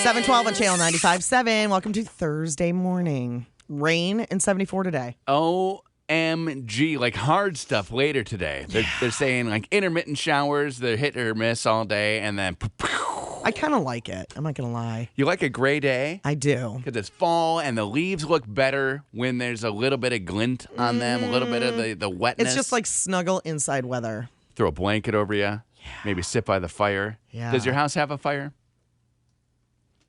712 on Channel 95.7. Welcome to Thursday morning. Rain and 74 today. OMG, like hard stuff later today. They're saying like intermittent showers, they're hit or miss all day, and then I kind of like it. I'm not going to lie. You like a gray day? I do. Because it's fall and the leaves look better when there's a little bit of glint on them, a little bit of the wetness. It's just like snuggle inside weather. Throw a blanket over you. Yeah. Maybe sit by the fire. Yeah. Does your house have a fire?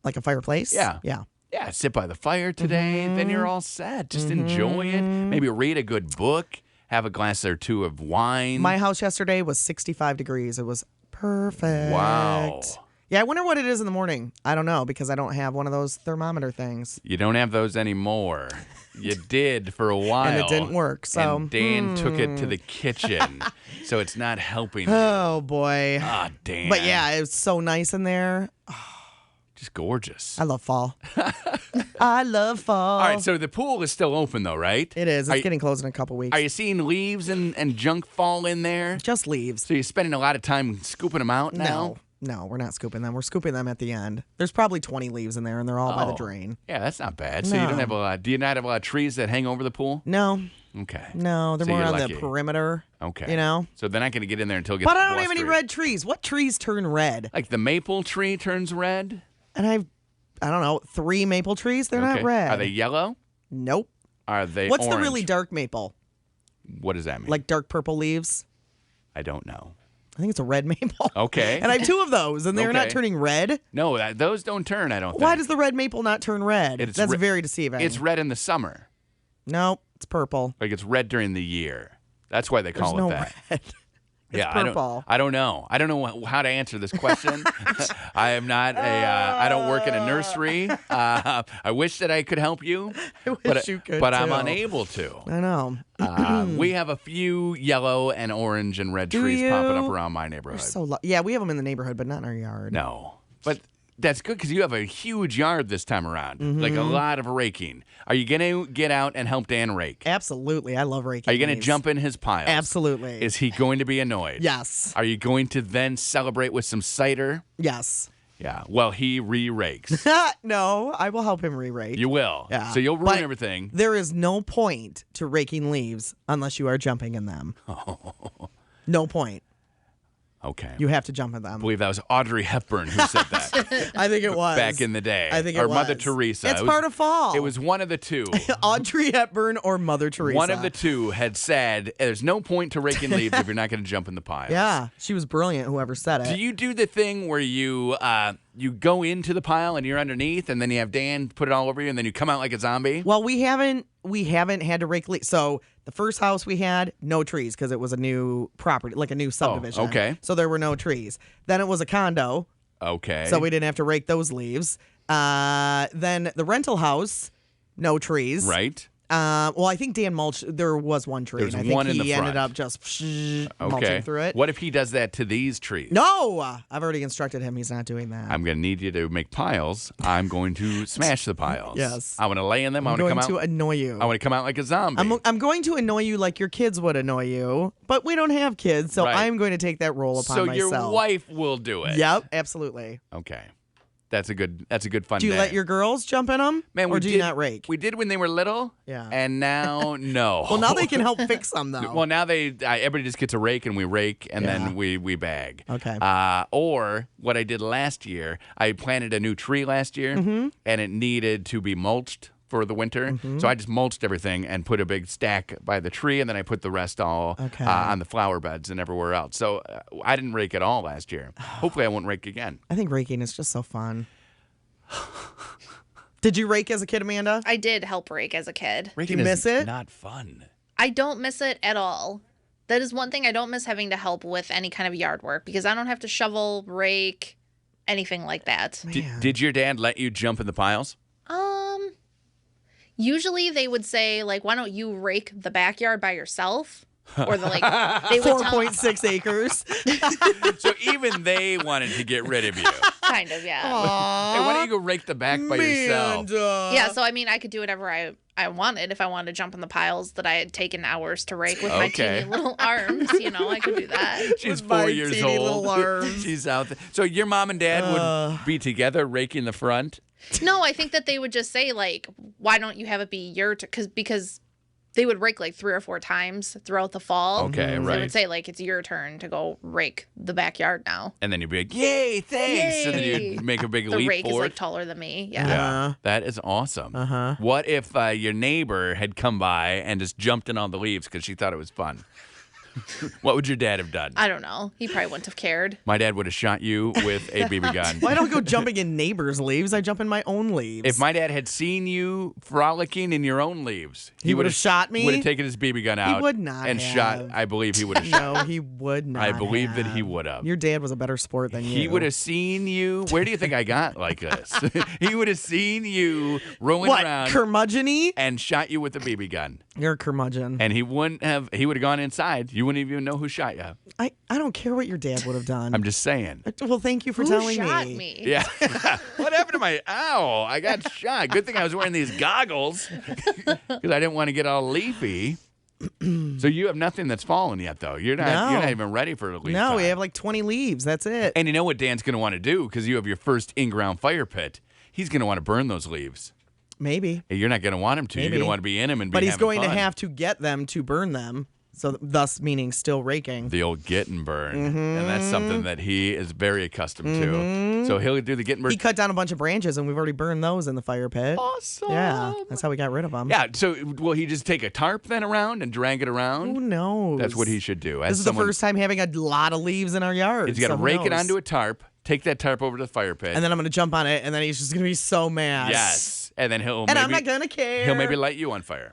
Like a fireplace? Yeah. Yeah. Yeah, sit by the fire today, then you're all set. Just enjoy it. Maybe read a good book, have a glass or two of wine. My house yesterday was 65 degrees. It was perfect. Wow. Yeah, I wonder what it is in the morning. I don't know because I don't have one of those thermometer things. You don't have those anymore. You did for a while. And it didn't work. So and Dan took it to the kitchen, so it's not helping you. Oh, boy. Ah, Dan. But yeah, it was so nice in there. Just gorgeous. I love fall. I love fall. All right, so the pool is still open, though, right? It is. It's getting closed in a couple weeks. Are you seeing leaves and junk fall in there? Just leaves. So you're spending a lot of time scooping them out now? No, we're not scooping them. We're scooping them at the end. There's probably 20 leaves in there, and they're all by the drain. Yeah, that's not bad. So you don't have a lot. Do you not have a lot of trees that hang over the pool? No. Okay. No, they're more on the perimeter. Okay. You know? So they're not going to get in there until it gets But I don't have blustery. any red trees. What trees turn red? Like the maple tree turns red? And I don't know, 3 maple trees. They're not red. Are they yellow? Nope. Are they What's orange? the really dark maple? What does that mean? Like dark purple leaves? I don't know. I think it's a red maple. Okay. And I have 2 of those, and they're not Okay. turning red. No, those don't turn, I don't think. Why does the red maple not turn red? That's very deceiving. It's red in the summer. Nope, it's purple. Like it's red during the year. That's why they call There's it no that. red. It's purple. I don't know. I don't know how to answer this question. I am not I don't work in a nursery. I wish that I could help you. I wish you could, but I'm too. unable to. I know. We have a few yellow and orange and red trees popping up around my neighborhood. Yeah, we have them in the neighborhood, but not in our yard. No. But that's good because you have a huge yard this time around. Like a lot of raking. Are you going to get out and help Dan rake? Absolutely. I love raking. Are you going to jump in his piles? Absolutely. Is he going to be annoyed? Yes. Are you going to then celebrate with some cider? Yes. Yeah. Well, he re-rakes. No, I will help him re-rake. You will. Yeah. So you'll ruin But everything. There is no point to raking leaves unless you are jumping in them. No point. Okay. You have to jump in them. I believe that was Audrey Hepburn who said that. I think it was. Back in the day. I think it or was. Mother Teresa. It's part of fall. It was one of the two. Audrey Hepburn or Mother Teresa. One of the two had said, there's no point to raking leaves if you're not going to jump in the piles. Yeah. She was brilliant, whoever said it. Do you do the thing where you go into the pile and you're underneath, and then you have Dan put it all over you, and then you come out like a zombie? Well, we haven't had to rake leaves. So the first house we had, no trees because it was a new property, like a new subdivision. okay. So there were no trees. Then it was a condo. Okay. So we didn't have to rake those leaves. Then the rental house, no trees. Right. Well, I think Dan mulched. There was one tree. There's and I think one in the he ended front. up just mulching through it. What if he does that to these trees? No, I've already instructed him. He's not doing that. I'm going to need you to make piles. I'm going to smash the piles. Yes. I want to lay in them. I'm I going want to annoy you. I want to come out like a zombie. I'm going to annoy you like your kids would annoy you, but we don't have kids, so Right. I'm going to take that role upon so myself. your wife will do it. Yep, absolutely. Okay. That's a good fun Do you day. let your girls jump in them? Man, or do you not rake? We did when they were little. Yeah. And now, no. Well, now they can help fix them, though. Well, now everybody just gets a rake and we rake and then we bag. Okay. Or what I did last year, I planted a new tree last year and it needed to be mulched for the winter. So I just mulched everything and put a big stack by the tree, and then I put the rest all on the flower beds and everywhere else. So I didn't rake at all last year. Hopefully I won't rake again. I think raking is just so fun. Did you rake as a kid, Amanda? I did help rake as a kid. Raking Do you miss is it? not fun. I don't miss it at all. That is one thing I don't miss, having to help with any kind of yard work, because I don't have to shovel, rake, anything like that. Did your dad let you jump in the piles? Usually they would say, like, why don't you rake the backyard by yourself? Or they would 4.6 acres. So even they wanted to get rid of you. Kind of, yeah. Hey, why don't you go rake the back by yourself? Yeah, so I mean, I could do whatever I I wanted. If I wanted to jump in the piles that I had taken hours to rake with my Okay. teeny little arms, I could do that. She's With my 4 years teeny old. little arms. She's out there. So your mom and dad would be together raking the front? No, I think that they would just say, like, why don't you have it be your turn? Because they would rake like 3 or 4 times throughout the fall. Okay, So right. they would say, like, it's your turn to go rake the backyard now. And then you'd be like, yay, thanks. And then Yay. you'd make a big The leap rake is forward. like taller than me. Yeah. Yeah, that is awesome. Uh-huh. What if your neighbor had come by and just jumped in on the leaves because she thought it was fun? What would your dad have done? I don't know. He probably wouldn't have cared. My dad would have shot you with a BB gun. Well, I don't go jumping in neighbors' leaves. I jump in my own leaves. If my dad had seen you frolicking in your own leaves, He would have shot me? Would have taken his BB gun out. would not and have. shot. I believe he would have shot. No, he would not. I believe that have. he would have. Your dad was a better sport than you. He would have seen you. Where do you think I got like this? He would have seen you rolling What, around curmudgeon-y? and shot you with a BB gun. You're a curmudgeon. And he wouldn't have. He would have gone inside. You wouldn't even know who shot you. I don't care what your dad would have done. I'm just saying. Well, thank you for Who telling shot me. me? Yeah. What happened to my ow? I got shot. Good thing I was wearing these goggles because I didn't want to get all leafy. So you have nothing that's fallen yet, though. You're not. No. You're not even ready for a leaf. No, we time. have like 20 leaves. That's it. And you know what Dan's going to want to do because you have your first in-ground fire pit. He's going to want to burn those leaves. Maybe. You're not going to want him to. You're Maybe. going to want to be in them and be But he's having going fun. to have to get them to burn them. So thus meaning still raking. The old get and burn. Mm-hmm. And that's something that he is very accustomed to. So he'll do the get and burn. He cut down a bunch of branches, and we've already burned those in the fire pit. Awesome. Yeah, that's how we got rid of them. Yeah, so will he just take a tarp then around and drag it around? Who knows? That's what he should do. As This is someone, the first time having a lot of leaves in our yard. He's got to so who rake it knows? onto a tarp, take that tarp over to the fire pit. And then I'm going to jump on it, and then he's just going to be so mad. yes. And then And I'm not going to care. he'll maybe light you on fire.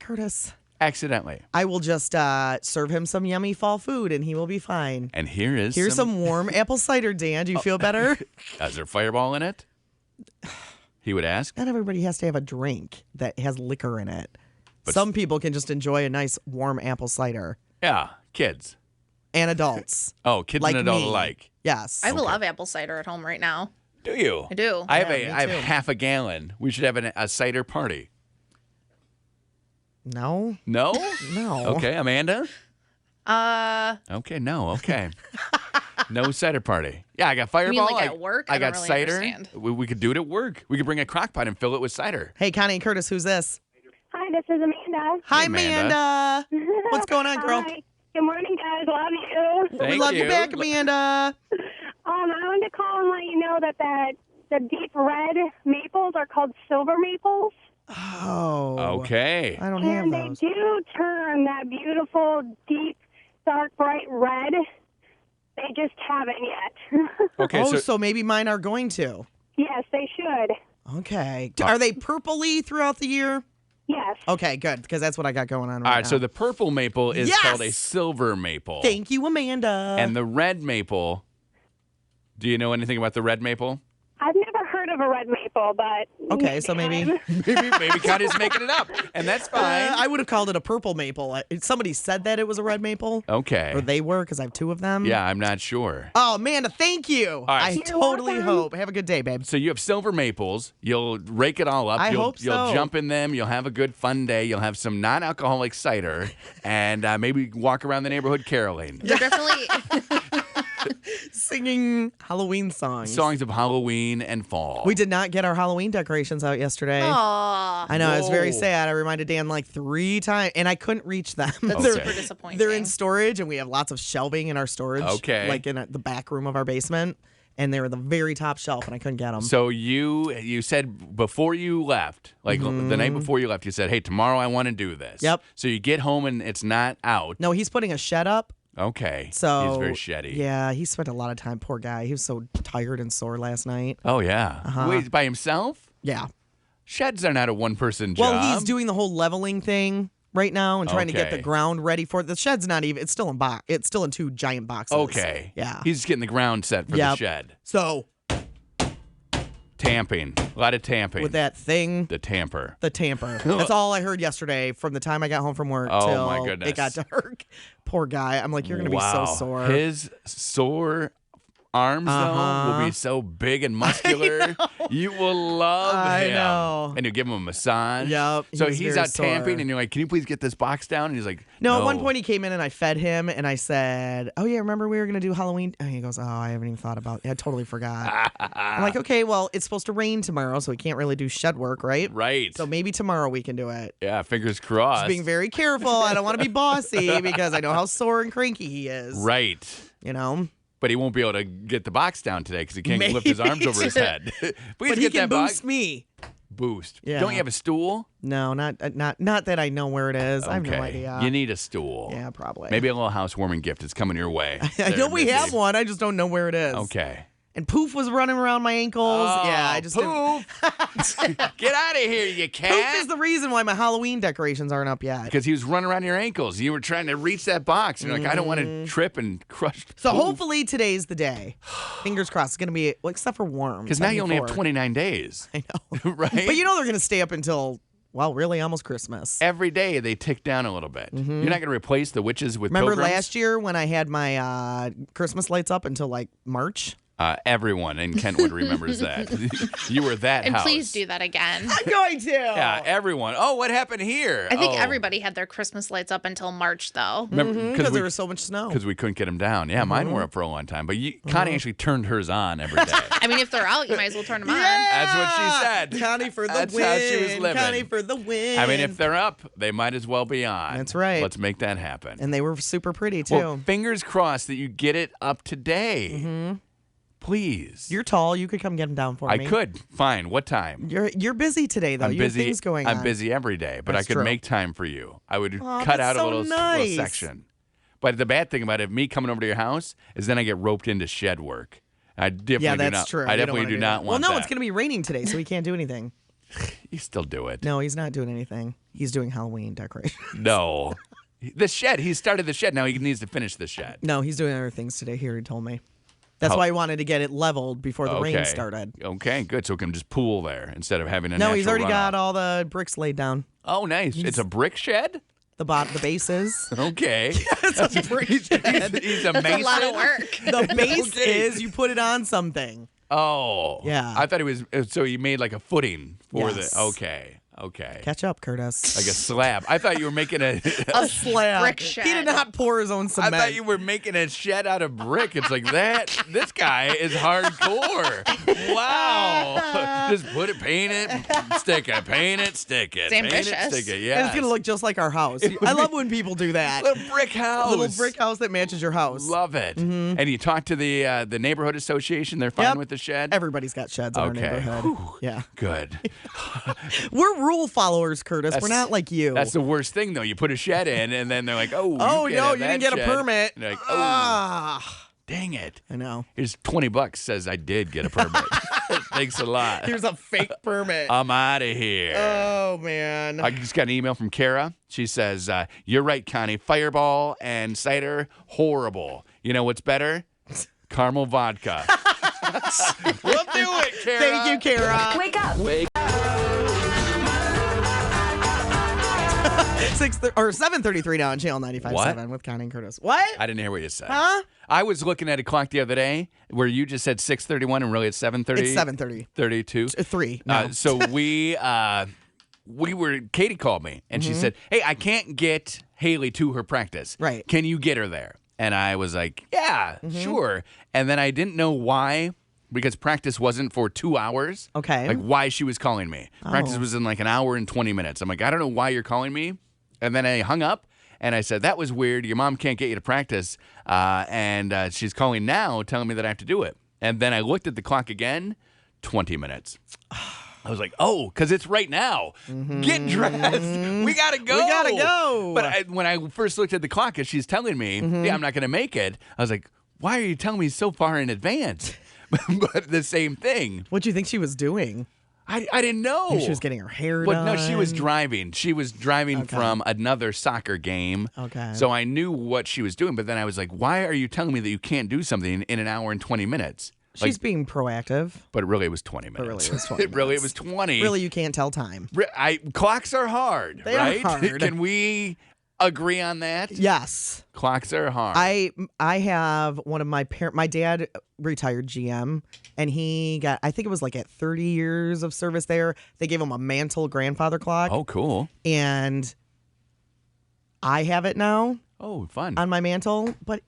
Curtis, Accidentally. I will just serve him some yummy fall food, and he will be fine. And here's some warm apple cider, Dan. Do you feel better? Is there a fireball in it? He would ask. Not everybody has to have a drink that has liquor in it. Some people can just enjoy a nice warm apple cider. Yeah, kids. And adults. Oh, kids Like and adults me. alike. Yes. I have a lot of apple cider at home right now. Do you? I do. I have Yeah, me I have too. half a gallon. We should have a cider party. No. No? No. Okay, Amanda? Uh, Okay, no, okay. No cider party. Yeah, I got Fireball. like at work? I got don't really cider. understand. We could do it at work. We could bring a crock pot and fill it with cider. Hey, Connie and Curtis, who's this? Hi, this is Amanda. Hi, Amanda. Amanda. What's going on, girl? Hi. Good morning, guys. Love you. Thank we love you back, Amanda. I wanted to call and let you know that the deep red maples are called silver maples, Oh. Okay. I don't have and they those. do turn that beautiful, deep, dark, bright red. They just haven't yet. Okay, Oh, so so maybe mine are going to. Yes, they should. Okay. Are they purpley throughout the year? Yes. Okay, good, because that's what I got going on right all right, now. so the purple maple is Yes! called a silver maple. Thank you, Amanda. And the red maple, do you know anything about the red maple? I've never heard of a red maple, but Okay, so maybe Maybe Connie's making it up, and that's fine. I would have called it a purple maple. Somebody said that it was a red maple, Okay. or they were, because I have 2 of them. Yeah, I'm not sure. Oh, Amanda, thank you. right. I You're totally welcome. hope. Have a good day, babe. So you have silver maples. You'll rake it all up. I you'll, hope You'll so. jump in them. You'll have a good fun day. You'll have some non-alcoholic cider, and maybe walk around the neighborhood caroling. they're definitely. Singing Halloween songs. Songs of Halloween and fall. We did not get our Halloween decorations out yesterday. Aw. I know, I was very Whoa. sad. I reminded Dan like 3 times, and I couldn't reach them. That's Okay. super disappointing. They're in storage, and we have lots of shelving in our storage. Okay. Like in the back room of our basement, and they were the very top shelf, and I couldn't get them. So you said before you left, like the night before you left, you said, "Hey, tomorrow I want to do this." Yep. So you get home and it's not out. No, he's putting a shed up. Okay. So he's very sheddy. Yeah, he spent a lot of time. Poor guy. He was so tired and sore last night. Oh yeah. Uh-huh. Wait, by himself? Yeah. Sheds are not a one-person job. Well, he's doing the whole leveling thing right now and trying to get the Okay. ground ready for it. The shed's not even. It's still in box. It's still in 2 giant boxes. Okay. Yeah. He's just getting the ground set for the Yep. shed. So Tamping. A lot of tamping. with that thing, The tamper. the tamper. That's all I heard yesterday from the time I got home from work Oh, till my goodness. it got dark. Poor guy. I'm like, you're gonna be so Wow. sore. His sore arms, though, will be so big and muscular. You will love him. I know. And you give him a massage. Yep, So he's he's very out tamping, sore. and you're like, can you please get this box down? And he's like, No, at one point he came in and I fed him and I said, oh, yeah, remember we were going to do Halloween? And he goes, oh, I haven't even thought about it. I totally forgot. I'm like, okay, well, it's supposed to rain tomorrow, so we can't really do shed work, right? Right. So maybe tomorrow we can do it. Yeah, fingers crossed. Just being very careful. I don't want to be bossy because I know how sore and cranky he is. Right. You know? But he won't be able to get the box down today because he can't lift his arms over his head. Please But he get can that boost box. me. Boost. Yeah. Don't you have a stool? No, not that I know where it is. I have no idea. You need a stool. Yeah, probably. Maybe a little housewarming gift is coming your way. I know we have one. I just don't know where it is. Okay. And Poof was running around my ankles. Yeah, I just didn't- Poof. Get out of here, you Poof cat. is the reason why my Halloween decorations aren't up yet. Because he was running around your ankles. You were trying to reach that box. And you're like, I don't want to trip and crush. So Poof. hopefully today's the day. Fingers crossed. It's going to be, well, except for warm. Because now you only have 74. 29 days. I know. Right? But you know they're going to stay up until, well, really almost Christmas. Every day they tick down a little bit. You're not going to replace the witches with Remember pilgrims? last year when I had my Christmas lights up until like March? Everyone in Kentwood remembers that. You were that And house. please do that again. I'm going to. Yeah, everyone. Oh, what happened here? I think Oh. everybody had their Christmas lights up until March, though. Remember, Because there was so much snow. because we couldn't get them down. Yeah, mine were up for a long time. But Connie actually turned hers on every day. I mean, if they're out, you might as well turn them on. That's what she said. Connie for the That's win. how she was living. Connie for the win. I mean, if they're up, they might as well be on. That's right. Let's make that happen. And they were super pretty, too. Well, fingers crossed that you get it up today. Please. You're tall. You could come get them down for I me. could. Fine. What time? You're busy today, though. I'm you have busy. things going on. I'm busy every day, but That's I could true. make time for you. I would Aw, cut that's out a so little nice. section. But the bad thing about it, me coming over to your house, is then I get roped into shed work. I definitely Yeah, do that's not. true. I You don't definitely wanna do not that. want Well, no, that. it's going to be raining today, so he can't do anything. You still do it. No, he's not doing anything. He's doing Halloween decoration. No. The shed. He started the shed. Now he needs to finish the shed. No, he's doing other things today. Here, he told me. That's How- why he wanted to get it leveled before the rain started. Okay, good. So it can just pool there instead of having a No, natural he's already runoff. got all the bricks laid down. Oh, nice. It's a brick shed? The bases. Okay. It's a brick shed. He's a That's mason. a lot of work. The base Okay. is you put it on something. Oh. Yeah. I thought he was, so he made like a footing for Yes. the, okay. Catch up, Curtis. Like a slab. I thought you were making a, A slab. brick He shed. did not pour his own I cement. thought you were making a shed out of brick. It's like that. This guy is hardcore. Wow. Just put it, paint it, stick it, paint it, stick it, It's paint it, ambitious. stick it. And Yeah. it's going to look just like our house. I love when people do that. little brick house. Little brick house that matches your house. Love it. And you talk to the neighborhood association. They're fine Yep. with the shed. Everybody's got sheds in our Okay. neighborhood. Whew. Yeah. Good. We're rule followers, Curtis. We're not like you. That's the worst thing, though. You put a shed in, and then they're like, "Oh, oh, you no, can't you have didn't that get a shed." permit. And they're like, "Oh, Ah, dang it! I know. Here's $20. Says I did get a permit. Thanks a lot. Here's a fake permit. I'm out of here." Oh, man. I just got an email from Kara. She says, "You're right, Connie. Fireball and cider, horrible. You know what's better? Caramel vodka." We'll do it, Kara. Thank you, Kara. Wake up. 7:33 now on Channel 95.7 with Connie and Curtis. What? I didn't hear what you said. Huh? I was looking at a clock the other day where you just said 6:31 and really it's 7:30. It's 7:30. 32. 3. No. So we were. Katie called me and she said, "Hey, I can't get Haley to her practice. Right. Can you get her there?" And I was like, "Yeah, sure." And then I didn't know why. Because practice wasn't for 2 hours. Okay. Like why she was calling me. Practice Oh. was in like an hour and 20 minutes. I'm like, I don't know why you're calling me. And then I hung up and I said, that was weird. Your mom can't get you to practice. And she's calling now telling me that I have to do it. And then I looked at the clock again, 20 minutes. I was like, oh, because it's right now. Get dressed. We got to go. We gotta go. But when I first looked at the clock and she's telling me, yeah, I'm not going to make it, I was like, why are you telling me so far in advance? But the same thing. What do you think she was doing? I didn't know. Maybe she was getting her hair But done. no, she was driving. She was driving Okay. from another soccer game. Okay. So I knew what she was doing. But then I was like, why are you telling me that you can't do something in an hour and 20 minutes? She's being proactive. But really, it was 20 minutes. really, it was 20 It really, it minutes. was 20. Really, you can't tell time. Clocks are hard, They are right? hard. Can we Agree on that? Yes. Clocks are hard. I have one of my dad retired GM, and he got, I think it was like at 30 years of service there, they gave him a mantle grandfather clock. Oh, cool. And I have it now Oh, fun. on my mantle, but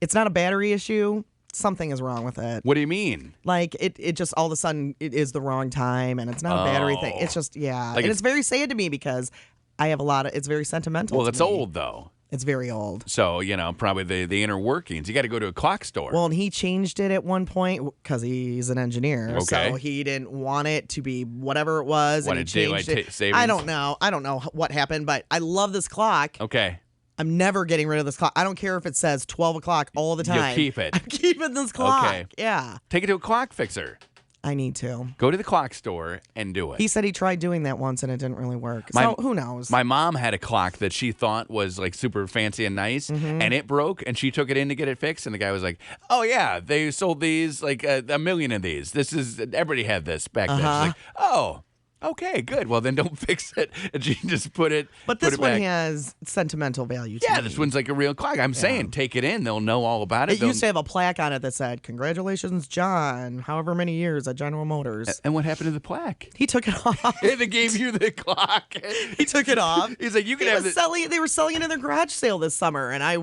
it's not a battery issue. Something is wrong with it. What do you mean? Like it just all of a sudden it is the wrong time, and it's not a battery thing. It's just Like and it's very sad to me because I have it's very sentimental. Well, to it's me. old, though. It's very old. So, probably the inner workings. You got to go to a clock store. Well, and he changed it at one point because he's an engineer. Okay. So he didn't want it to be whatever it was. What, and a he changed daylight it. savings? I don't know. I don't know what happened, but I love this clock. Okay. I'm never getting rid of this clock. I don't care if it says 12 o'clock all the time. You'll keep it. I'm keeping this clock. Okay. Yeah. Take it to a clock fixer. I need to. Go to the clock store and do it. He said he tried doing that once and it didn't really work. So who knows? My mom had a clock that she thought was like super fancy and nice, and it broke, and she took it in to get it fixed, and the guy was like, "Oh yeah, they sold these like a million of these. This is everybody had this back then." She's like, "Oh, okay, good. Well, then don't fix it." And she just put it. But put this it one back. has sentimental value to Yeah, me. this one's like a real clock. I'm saying, take it in. They'll know all about it. It used to have a plaque on it that said, "Congratulations, John, however many years at General Motors." And what happened to the plaque? He took it off. They gave you the clock. He took it off. He's like, you can He have was the. selling. They were selling it in their garage sale this summer, and I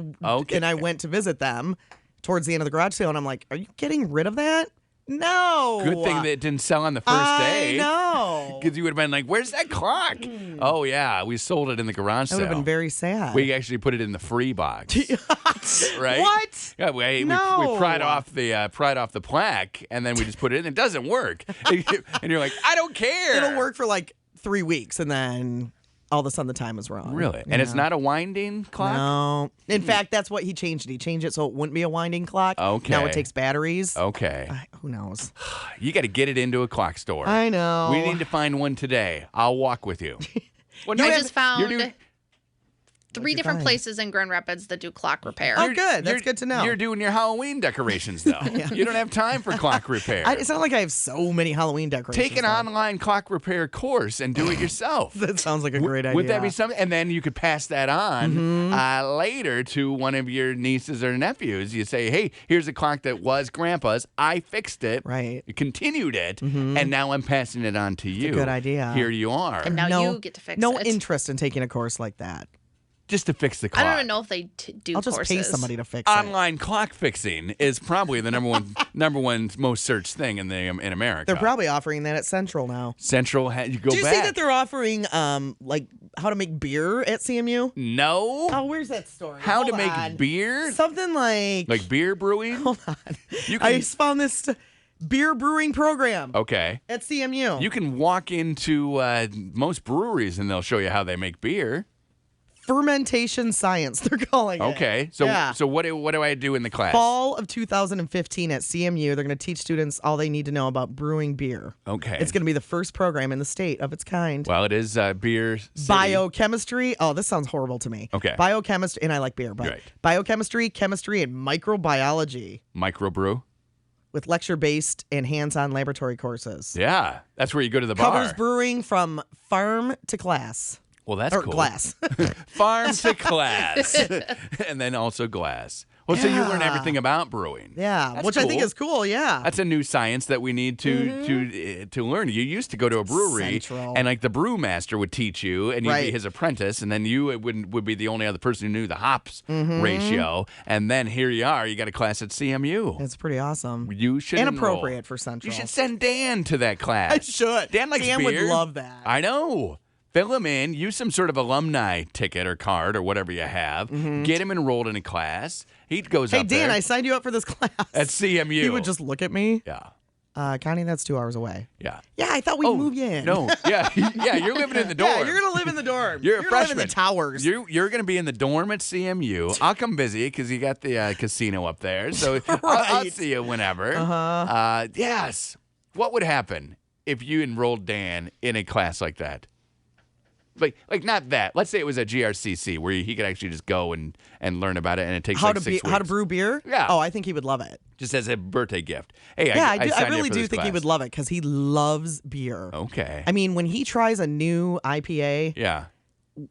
went to visit them towards the end of the garage sale, and I'm like, "Are you getting rid of that?" No. Good thing that it didn't sell on the first day. I know. Because you would have been like, "Where's that clock?" Oh yeah, we sold it in the garage I sale. would have been very sad. We actually put it in the free box, right? What? Yeah, we No. pried off the plaque, and then we just put it in. It doesn't work, and you're like, "I don't care." It'll work for like 3 weeks, and then all of a sudden the time is wrong. Really, and it's not a winding clock. No. In fact, that's what he changed it. He changed it so it wouldn't be a winding clock. Okay. Now it takes batteries. Okay, Who knows? you got to get it into a clock store. I know. We need to find one today. I'll walk with you. Well, I no, just found you're doing- 3 different find? places in Grand Rapids that do clock repair. Oh, good. That's you're- good to know. You're doing your Halloween decorations, though. You don't have time for clock repair. It's not like I have so many Halloween decorations. Take an though. online clock repair course and do it yourself. That sounds like a great idea. Would that be something? And then you could pass that on later to one of your nieces or nephews. You say, "Hey, here's a clock that was Grandpa's. I fixed it, Right. continued it, and now I'm passing it on to you." a good idea. Here you are, And now no, you get to fix no it. interest in taking a course like that. just to fix the clock. I don't even know if they do I'll just courses. pay somebody to fix it. Online clock fixing is probably the number one most searched thing in America. They're probably offering that at Central now. Central. You go Do you back. see that they're offering like how to make beer at CMU? No. Oh, where's that story? How to Hold make on. beer? Something like Beer brewing? hold on. You I can- just found this beer brewing program Okay. at CMU. You can walk into most breweries and they'll show you how they make beer. Fermentation science, they're calling it. Okay. So Yeah. so what do I do in the class? Fall of 2015 at CMU, they're going to teach students all they need to know about brewing beer. Okay. It's going to be the first program in the state of its kind. Well, it is beer. City. Biochemistry. Oh, this sounds horrible to me. Okay. Biochemistry, and I like beer, but Right. biochemistry, chemistry, and microbiology Microbrew. with lecture-based and hands-on laboratory courses. Yeah, that's where you go to the bar. Covers brewing from farm to class. Well, that's Or cool. glass. Farm to class, and then also glass. Well, so you learn Yeah. everything about brewing. Yeah, That's which I think cool. is cool, yeah. That's a new science that we need to learn. You used to go to a brewery, Central. and like the brewmaster would teach you, and you'd be Right. his apprentice, and then you would be the only other person who knew the hops ratio. And then here you are, you got a class at CMU. It's pretty awesome. You should And enroll. appropriate for Central. You should send Dan to that class. I should. Dan likes Dan would beer. love that. I know. Fill him in. Use some sort of alumni ticket or card or whatever you have. Get him enrolled in a class. He goes Hey, up Dan, there I signed you up for this class. at CMU. He would just look at me. Yeah. Connie, that's 2 hours away. Yeah. Yeah, I thought we'd move you in. No. Yeah. Yeah. You're living in the dorm. Yeah, you're going to live in the dorm. You're a gonna live in freshman. the towers. You're going to be in the dorm at CMU. I'll come visit you because you got the casino up there. So I'll Right. see you whenever. Yes. What would happen if you enrolled Dan in a class like that? Like not that. Let's say it was a GRCC where he could actually just go and learn about it, and it takes how like to 6 weeks. how to brew beer? Yeah. Oh, I think he would love it. Just as a birthday gift. Hey, Yeah, I I signed you really for do this think he class. would love it because he loves beer. Okay. I mean, when he tries a new IPA, Yeah.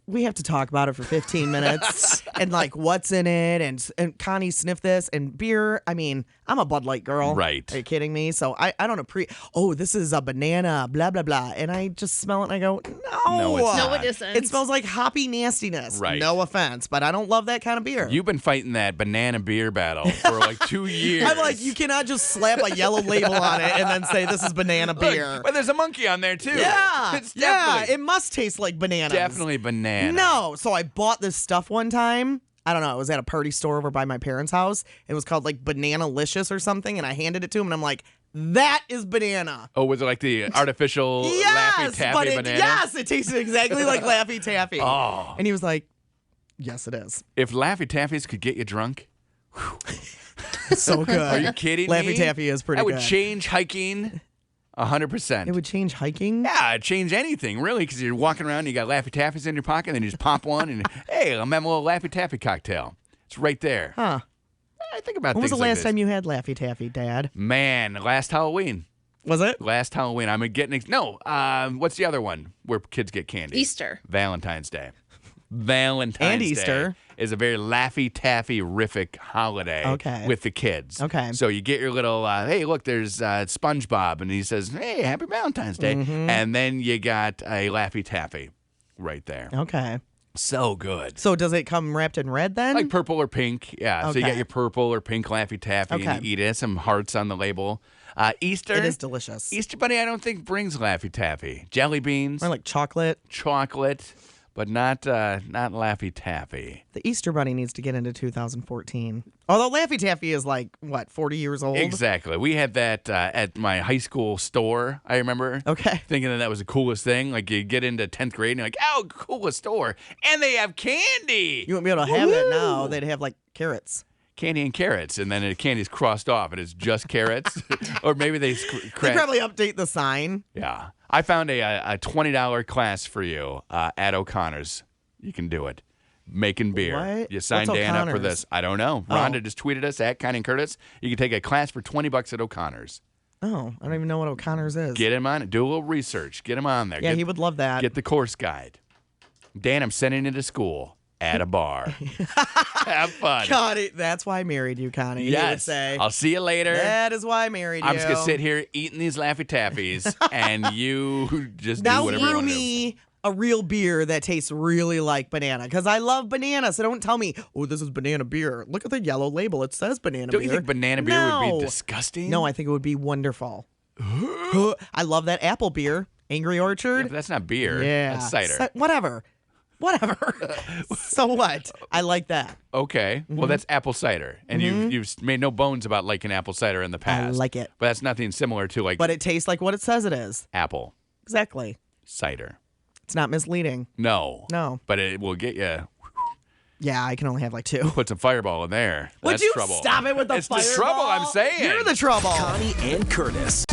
we have to talk about it for 15 minutes and like what's in it and Connie sniffed this and beer. I mean, I'm a Bud Light girl. Right. Are you kidding me? So I don't this is a banana, blah, blah, blah. And I just smell it and I go, no. No, it's No, not. it isn't. It smells like hoppy nastiness. Right. No offense, but I don't love that kind of beer. You've been fighting that banana beer battle for like 2 years. I'm like, you cannot just slap a yellow label on it and then say this is banana Look, beer. but there's a monkey on there too. Yeah. It's Yeah. definitely, It must taste like bananas. definitely banana. No. So I bought this stuff one time. I don't know. It was at a party store over by my parents' house. It was called like Banana-licious or something. And I handed it to him and I'm like, that is banana. Oh, was it like the artificial Laffy Yes. Taffy But banana? yes, it tasted exactly like Laffy Taffy. Oh. And he was like, yes, it is. If Laffy Taffies could get you drunk, So good. are you kidding me? Laffy Taffy is pretty That would good. change hiking 100%. It would change hiking? Yeah, it'd change anything, really, because you're walking around, you got Laffy Taffies in your pocket, and then you just pop one, and hey, I'm having a little Laffy Taffy cocktail. It's right there. Huh. I think about When was things the like last this. time you had Laffy Taffy, Dad? Man, last Halloween. Was it? Last Halloween. I'm getting... what's the other one where kids get candy? Easter. Valentine's Day. Valentine's And Day Easter. is a very Laffy Taffy-rific holiday Okay. with the kids. Okay. So you get your little, hey, look, there's SpongeBob, and he says, hey, happy Valentine's Day. Mm-hmm. And then you got a Laffy Taffy right there. Okay. So good. So does it come wrapped in red then? Like purple or pink. Yeah. So you Okay. got your purple or pink Laffy Taffy, Okay. and you eat it. Some hearts on the label. Easter. It is delicious. Easter Bunny, I don't think brings Laffy Taffy. Jelly beans, Or like chocolate. chocolate, but not Laffy Taffy. The Easter Bunny needs to get into 2014. Although Laffy Taffy is like, what, 40 years old? Exactly. We had that at my high school store, I remember. Okay. Thinking that was the coolest thing. Like, you get into 10th grade and you're like, oh, coolest store. And they have candy. You wouldn't be able to have it now. They'd have like carrots. Candy and carrots. And then the candy's crossed off and it's just carrots. Or maybe they They probably update the sign. Yeah. I found a $20 class for you at O'Connor's. You can do it. Making beer. What? You signed What's Dan up for O'Connor's? this. I don't know. Rhonda just tweeted us at Connie and Curtis. You can take a class for $20 at O'Connor's. Oh, I don't even know what O'Connor's is. Get him on it. Do a little research. Get him on there. Yeah, Get- he would love that. Get the course guide. Dan, I'm sending you to school at a bar. Have fun. Connie, that's why I married you, Connie. He would Yes. say. I'll see you later. That is why I married you. I'm just going to sit here eating these Laffy Taffies, and you just do Now whatever you brew want to do. me a real beer that tastes really like banana, because I love banana. So don't tell me, oh, this is banana beer. Look at the yellow label. It says banana Don't beer. you think banana beer would No. be disgusting? No, I think it would be wonderful. I love that apple beer, Angry Yeah, Orchard. but that's not beer. Yeah. That's cider. Whatever. So what? I like that. Okay. Mm-hmm. Well, that's apple cider. And you've made no bones about liking apple cider in the past. like it. But that's nothing similar to like But it tastes like what it says it is. apple Exactly. cider. It's not misleading. No. No. But it will get you. Yeah, I can only have like two. Put some fireball in there. Would That's you trouble. stop it with the It's fireball? the trouble, I'm saying. You're the trouble. Connie and Curtis.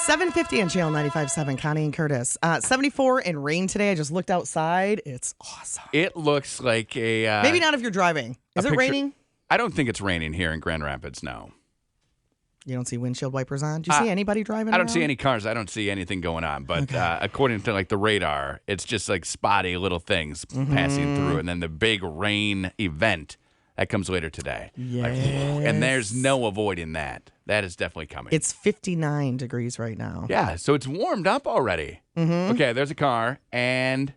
7:50 on Channel 95.7, Connie and Curtis. 74 and rain today. I just looked outside. It's awesome. It looks like a. Maybe not if you're driving. Is it picture- raining? I don't think it's raining here in Grand Rapids, no. You don't see windshield wipers on? Do you see anybody driving I don't see around? any cars. I don't see anything going on. But according to like the radar, it's just like spotty little things Mm-hmm. passing through. And then the big rain event that comes later today. Like, and there's no avoiding that. That is definitely coming. It's 59 degrees right now. Yeah, so it's warmed up already. Mm-hmm. Okay, there's a car and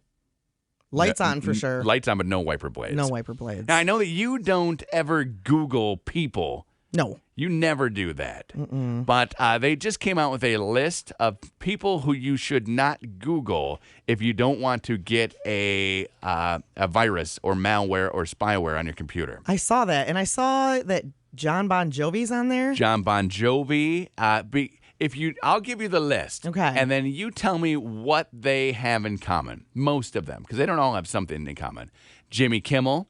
Lights on for sure. Lights on, but no wiper blades. No wiper blades. Now I know that you don't ever Google people. No. You never do that. But they just came out with a list of people who you should not Google if you don't want to get a virus or malware or spyware on your computer. I saw that, and I saw that John Bon Jovi's on there. John Bon Jovi. I'll give you the list. Okay. And then you tell me what they have in common. Most of them, because they don't all have something in common. Jimmy Kimmel,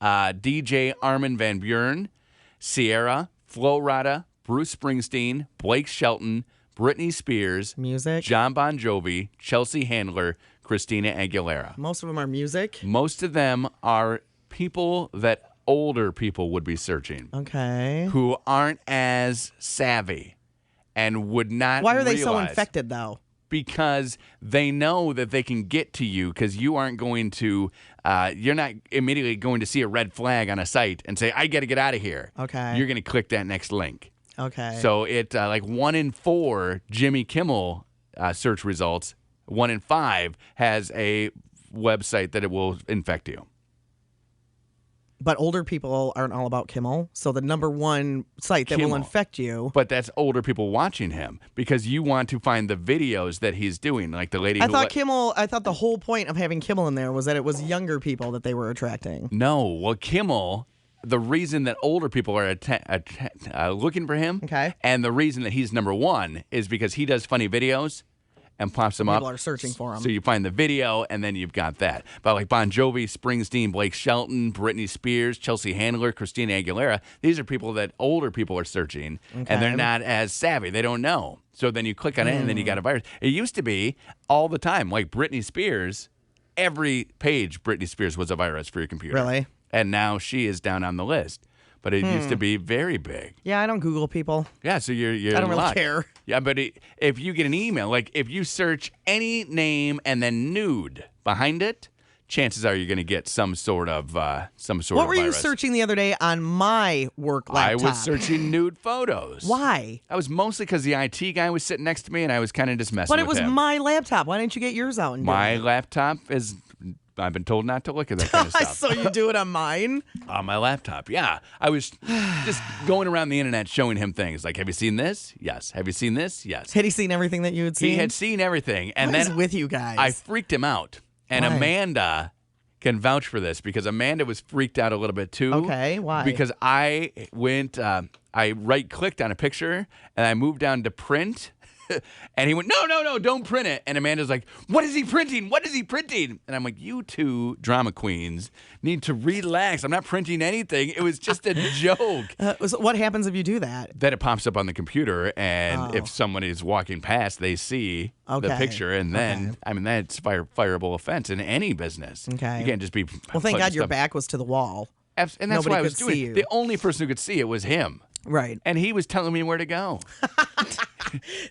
DJ Armin van Buuren, Sierra, Flo Rida, Bruce Springsteen, Blake Shelton, Britney Spears, Music. John Bon Jovi, Chelsea Handler, Christina Aguilera. Most of them are music. Most of them are people that older people would be searching Okay. who aren't as savvy and would not Why are they so realize- infected, though? because they know that they can get to you because you aren't going to, you're not immediately going to see a red flag on a site and say, I got to get out of here. Okay. You're going to click that next link. Okay. So it like 1 in 4 Jimmy Kimmel search results, 1 in 5 has a website that it will infect you. But older people aren't all about Kimmel. So the number one site that will Kimmel. infect you. But that's older people watching him because you want to find the videos that he's doing, like the lady I who thought the whole point of having Kimmel in there was that it was younger people that they were attracting. No, well, Kimmel, the reason that older people are looking for him, Okay. and the reason that he's number 1 is because he does funny videos and pops them up. People are searching for him. So you find the video, and then you've got that. But like Bon Jovi, Springsteen, Blake Shelton, Britney Spears, Chelsea Handler, Christina Aguilera, these are people that older people are searching, and they're not as savvy. They don't know. So then you click on it, and then you got a virus. It used to be all the time, like Britney Spears, every page Britney Spears was a virus for your computer. Really? And now she is down on the list. But it used to be very big. Yeah, I don't Google people. Yeah, so you're I don't in really luck. care. Yeah, but if you get an email, like if you search any name and then nude behind it, chances are you're going to get some sort of What were you virus. searching the other day on my work laptop? I was searching nude photos. Why? I was mostly because the IT guy was sitting next to me, and I was kind of just messing But it with was him. my laptop. Why didn't you get yours out and do My it? laptop is. I've been told not to look at that kind of stuff. So you do it on mine? On my laptop, yeah. I was just going around the internet showing him things like, have you seen this? Yes. Have you seen this? Yes. Had he seen everything that you had seen? He had seen everything. And What is then with you guys? I freaked him out. And Why? Amanda can vouch for this because Amanda was freaked out a little bit too. Okay, why? Because I went, I right-clicked on a picture and I moved down to print. And he went, no, don't print it. And Amanda's like, what is he printing? What is he printing? And I'm like, you two drama queens need to relax. I'm not printing anything. It was just a joke. So what happens if you do that? Then it pops up on the computer, and if someone is walking past, they see the Okay. picture, and then, Okay. I mean, that's fireable offense in any business. Okay. You can't just be Well, thank putting God your stuff- back was to the wall. And that's Nobody what I was could doing. see you. The only person who could see it was him. Right. And he was telling me where to go.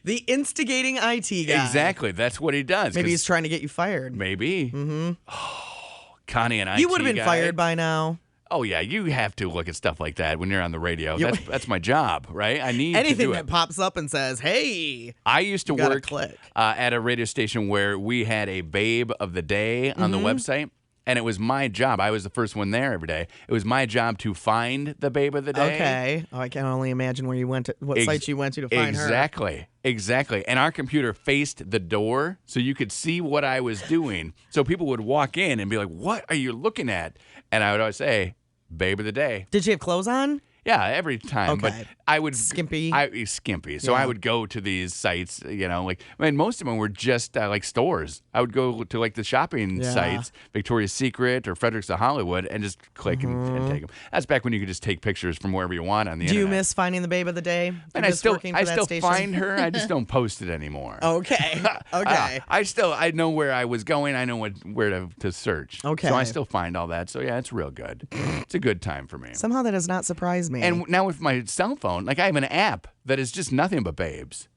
The instigating IT guy. Exactly. That's what he does. Maybe 'cause he's trying to get you fired. Maybe. Mm-hmm. Oh, Connie and I. You would have been fired by now. Oh, yeah. You have to look at stuff like that when you're on the radio. You- That's my job, right? I need to Anything do that it. pops up and says, hey, I used to you gotta work click. at a radio station where we had a babe of the day on the Mm-hmm. website. And it was my job. I was the first one there every day. It was my job to find the babe of the day. okay. Oh, I can only imagine where you went to, what sites you went to find her. Exactly. And our computer faced the door so you could see what I was doing. So people would walk in and be like, what are you looking at? And I would always say, babe of the day. Did you have clothes on? Yeah, every time. But Okay. I would Skimpy? skimpy. So Yeah. I would go to these sites, like most of them were just like stores. I would go to like the shopping Yeah. sites, Victoria's Secret or Fredericks of Hollywood, and just click and take them. That's back when you could just take pictures from wherever you want on the Do you internet. miss finding the babe of the day? And You're I just still working for that station? find her. I just don't post it anymore. Okay. Okay. I know where I was going. I know where to search. Okay. So I still find all that. So yeah, it's real good. It's a good time for me. Somehow that does not surprise me. And now with my cell phone, like I have an app that is just nothing but babes.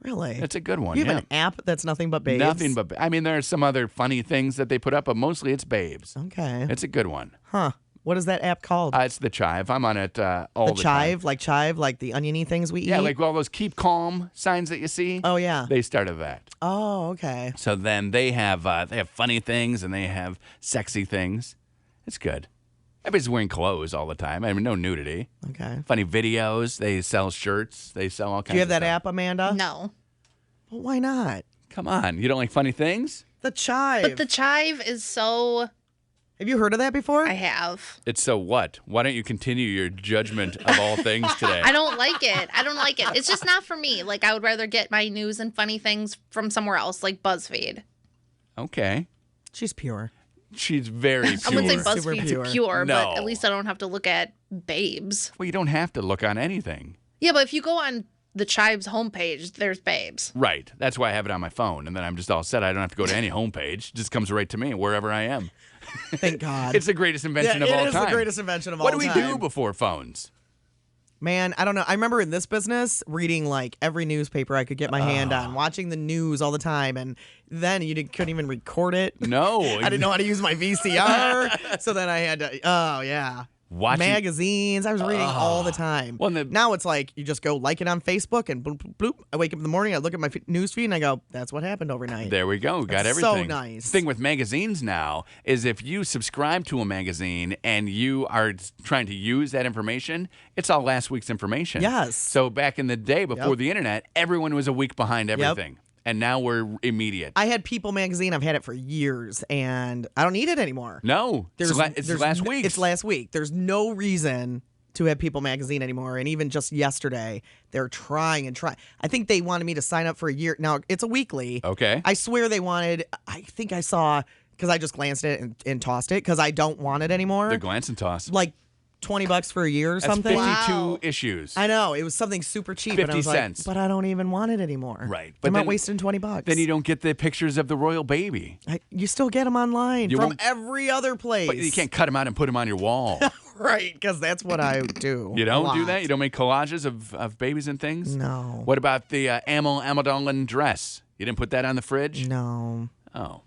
really? It's a good one. You have yeah. an app that's nothing but babes? Nothing but. I mean, there are some other funny things that they put up, but mostly it's babes. Okay. It's a good one. Huh. What is that app called? It's the Chive. I'm on it all the the time. chive, like the oniony things we eat? Yeah, like all those keep calm signs that you see. Oh, yeah. They started that. Oh, okay. So then they have funny things and they have sexy things. It's good. Everybody's wearing clothes all the time. I mean, no nudity. Okay. Funny videos. They sell shirts. They sell all kinds. Do you have of that stuff. app, Amanda? No. Well, why not? Come on, you don't like funny things? The Chive. But the chive is so. Have you heard of that before? I have. It's so what? Why don't you continue your judgment of all things today? I don't like it. I don't like it. It's just not for me. Like, I would rather get my news and funny things from somewhere else, like BuzzFeed. Okay, She's pure. she's very pure. I wouldn't say Super BuzzFeed's pure. pure, No. but at least I don't have to look at babes. Well, you don't have to look on anything. Yeah, but if you go on the Chive's homepage, there's babes. Right. That's why I have it on my phone, and then I'm just all set. I don't have to go to any homepage. It just comes right to me wherever I am. Thank God. It's the greatest invention yeah, of all it is time. the greatest invention of What all do we time. do before phones? Man, I don't know. I remember in this business reading like every newspaper I could get my hand on, watching the news all the time, and then couldn't even record it. No. I didn't know how to use my VCR, so then I had to. Oh yeah. Watching Magazines. I was reading all the time. Well, now it's like you just go like it on Facebook and bloop, bloop, bloop. I wake up in the morning, I look at my news feed, and I go, "That's what happened overnight." There we go. Got That's everything. so nice. The thing with magazines now is if you subscribe to a magazine and you are trying to use that information, it's all last week's information. Yes. So back in the day before the internet, everyone was a week behind everything. And now we're immediate. I had People magazine. I've had it for years, and I don't need it anymore. No. It's last week. It's last week. There's no reason to have People magazine anymore. And even just yesterday, they're trying and trying. I think they wanted me to sign up for a year. Now, it's a weekly. Okay. I swear they wanted, I think I saw, because I just glanced at it and tossed it, because I don't want it anymore. The glance and toss. Like $20 for a year or That's something. 52 Wow. issues. I know. It was something super cheap. 50 and I was cents. Like, but I don't even want it anymore. Right. But I'm then- not wasting $20. Then you don't get the pictures of the royal baby. You still get them online You from won't- every other place. But you can't cut them out and put them on your wall. Right, because that's what I do. You a don't do lot. that? You don't make collages of babies and things? No. What about the Ameldongan dress? You didn't put that on the fridge? No. Oh,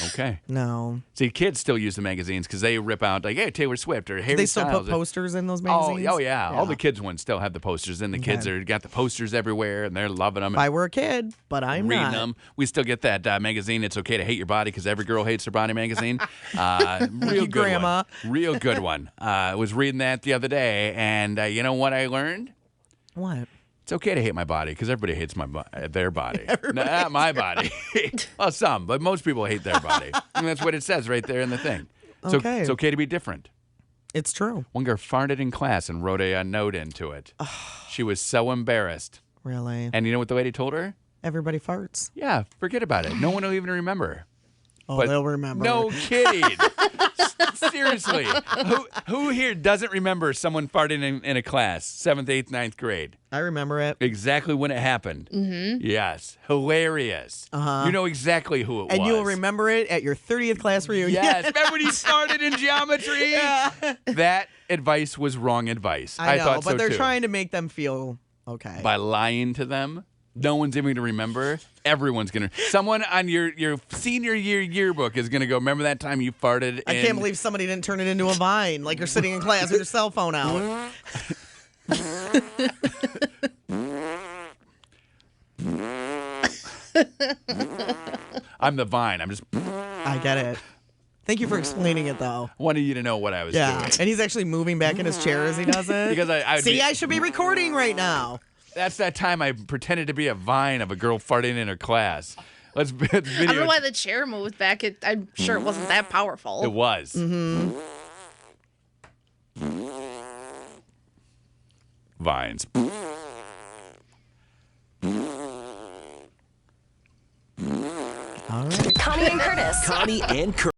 okay. No. See, kids still use the magazines because they rip out like, hey, Taylor Swift or Harry They still Styles. put posters in those Oh, magazines? oh yeah. All the kids ones still have the posters, and the kids are got the posters everywhere, and they're loving them. If I were a kid, but I'm reading not. them. We still get that magazine. It's okay to hate your body because every girl hates her body magazine. Real you, good Grandma. one. Real good one. I was reading that the other day, and you know what I learned? What? It's okay to hate my body because everybody hates their body. Not my body. Well, some, but most people hate their body. And that's what it says right there in the thing. So Okay. it's okay to be different. It's true. One girl farted in class and wrote a note into it. She was so embarrassed. Really. And you know what the lady told her? Everybody farts. Yeah, forget about it. No one will even remember. Oh, But they'll remember. No kidding. Seriously. Who here doesn't remember someone farting in a class, 7th, 8th, 9th grade? I remember it. Exactly when it happened. Mm-hmm. Yes. Hilarious. Uh-huh. You know exactly who it was. And you'll remember it at your 30th class reunion. Yes. Remember when he started in geometry? Yeah. That advice was wrong advice. I know, thought but so they're too. trying to make them feel okay. By lying to them. No one's even going to remember. Everyone's going to. Someone on your senior year yearbook is going to go, remember that time you farted? I can't believe somebody didn't turn it into a vine, like you're sitting in class with your cell phone out. I'm the vine. I'm just I get it. Thank you for explaining it, though. wanted you to know what I was Yeah, doing. and he's actually moving back in his chair as he does it. Because I See, I should be recording right now. that's that time I pretended to be a vine of a girl farting in her class. Let's I video. don't know why the chair moved back. I'm sure it wasn't that powerful. It was. Mm-hmm. Vines. All right. Connie and Curtis. Connie and Curtis.